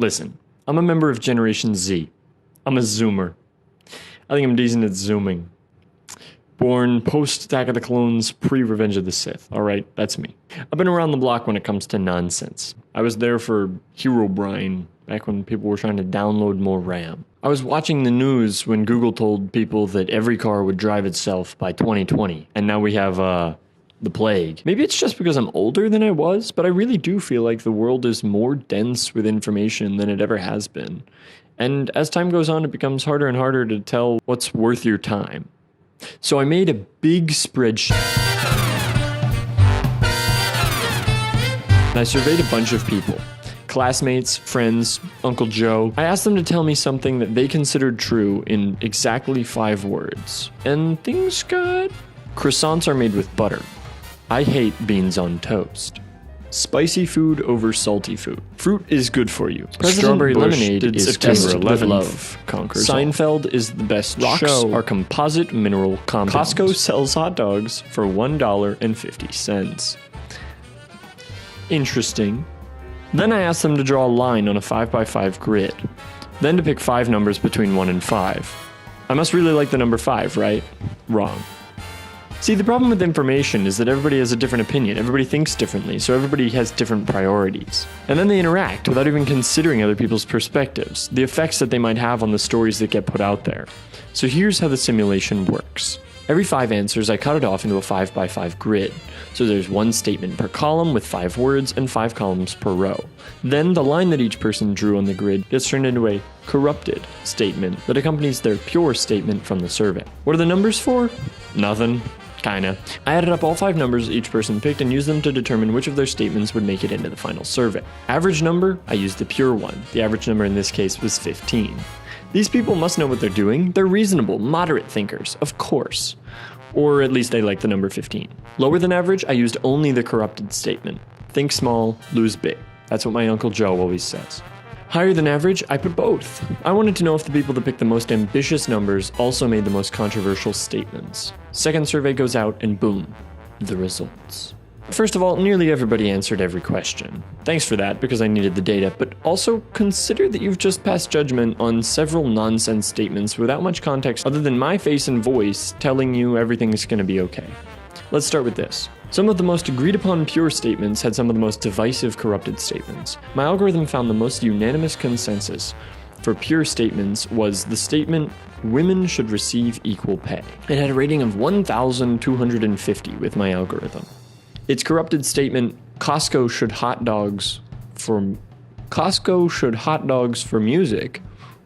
Listen, I'm a member of Generation Z. I'm a Zoomer. I think I'm decent at zooming. Born post-Attack of the Clones, pre-Revenge of the Sith. Alright, that's me. I've been around the block when it comes to nonsense. I was there for Herobrine, back when people were trying to download more RAM. I was watching the news when Google told people that every car would drive itself by 2020, and now we have, the plague. Maybe it's just because I'm older than I was, but I really do feel like the world is more dense with information than it ever has been. And as time goes on, it becomes harder and harder to tell what's worth your time. So I made a big spreadsheet. And I surveyed a bunch of people. Classmates, friends, Uncle Joe. I asked them to tell me something that they considered true in exactly 5 words. And things got... Croissants are made with butter. I hate beans on toast. Spicy food over salty food. Fruit is good for you. Strawberry lemonade is September 11th. Love conquers Seinfeld all. Is the best Rocks show. Are composite mineral compounds. Costco sells hot dogs for $1.50. Interesting. Then I asked them to draw a line on a 5x5 grid. Then to pick 5 numbers between 1 and 5. I must really like the number 5, right? Wrong. See, the problem with information is that everybody has a different opinion, everybody thinks differently, so everybody has different priorities. And then they interact without even considering other people's perspectives, the effects that they might have on the stories that get put out there. So here's how the simulation works. Every 5 answers, I cut it off into a 5x5 grid. So there's 1 statement per column with 5 words and 5 columns per row. Then the line that each person drew on the grid gets turned into a corrupted statement that accompanies their pure statement from the survey. What are the numbers for? Nothing. Kinda. I added up all 5 numbers each person picked and used them to determine which of their statements would make it into the final survey. Average number, I used the pure one. The average number in this case was 15. These people must know what they're doing. They're reasonable, moderate thinkers, of course. Or at least they like the number 15. Lower than average, I used only the corrupted statement. Think small, lose big. That's what my Uncle Joe always says. Higher than average, I put both. I wanted to know if the people that picked the most ambitious numbers also made the most controversial statements. Second survey goes out and boom, the results. First of all, nearly everybody answered every question. Thanks for that, because I needed the data, but also consider that you've just passed judgment on several nonsense statements without much context other than my face and voice telling you everything's gonna be okay. Let's start with this. Some of the most agreed upon pure statements had some of the most divisive corrupted statements. My algorithm found the most unanimous consensus for pure statements was the statement, women should receive equal pay. It had a rating of 1,250 with my algorithm. Its corrupted statement, Costco should hot dogs for music,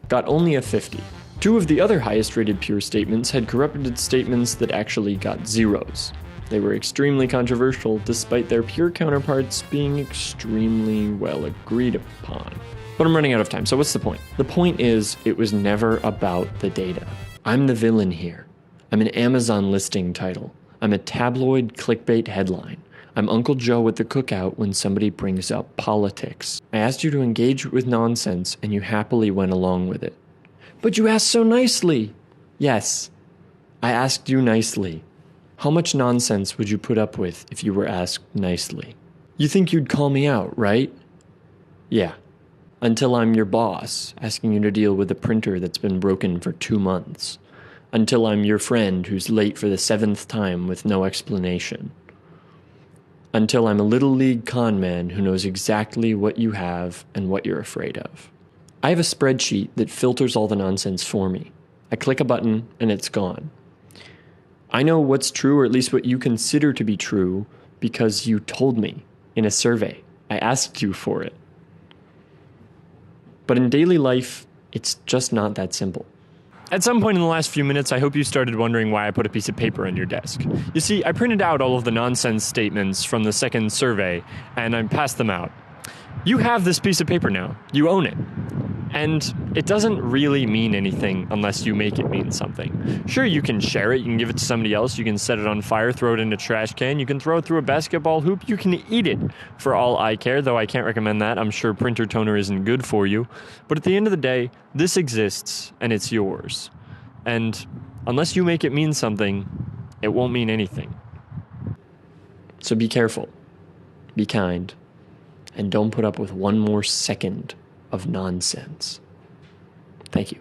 got only a 50. 2 of the other highest rated pure statements had corrupted statements that actually got zeros. They were extremely controversial despite their pure counterparts being extremely well agreed upon. But I'm running out of time, so what's the point? The point is, it was never about the data. I'm the villain here. I'm an Amazon listing title. I'm a tabloid clickbait headline. I'm Uncle Joe at the cookout when somebody brings up politics. I asked you to engage with nonsense and you happily went along with it. But you asked so nicely. Yes, I asked you nicely. How much nonsense would you put up with if you were asked nicely? You think you'd call me out, right? Yeah. Until I'm your boss, asking you to deal with a printer that's been broken for 2 months. Until I'm your friend who's late for the 7th time with no explanation. Until I'm a little league con man who knows exactly what you have and what you're afraid of. I have a spreadsheet that filters all the nonsense for me. I click a button and it's gone. I know what's true, or at least what you consider to be true, because you told me in a survey. I asked you for it. But in daily life, it's just not that simple. At some point in the last few minutes, I hope you started wondering why I put a piece of paper on your desk. You see, I printed out all of the nonsense statements from the second survey, and I passed them out. You have this piece of paper now. You own it. And it doesn't really mean anything unless you make it mean something. Sure, you can share it, you can give it to somebody else, you can set it on fire, throw it in a trash can, you can throw it through a basketball hoop, you can eat it for all I care, though I can't recommend that. I'm sure printer toner isn't good for you. But at the end of the day, this exists and it's yours. And unless you make it mean something, it won't mean anything. So be careful, be kind, and don't put up with one more second of nonsense. Thank you.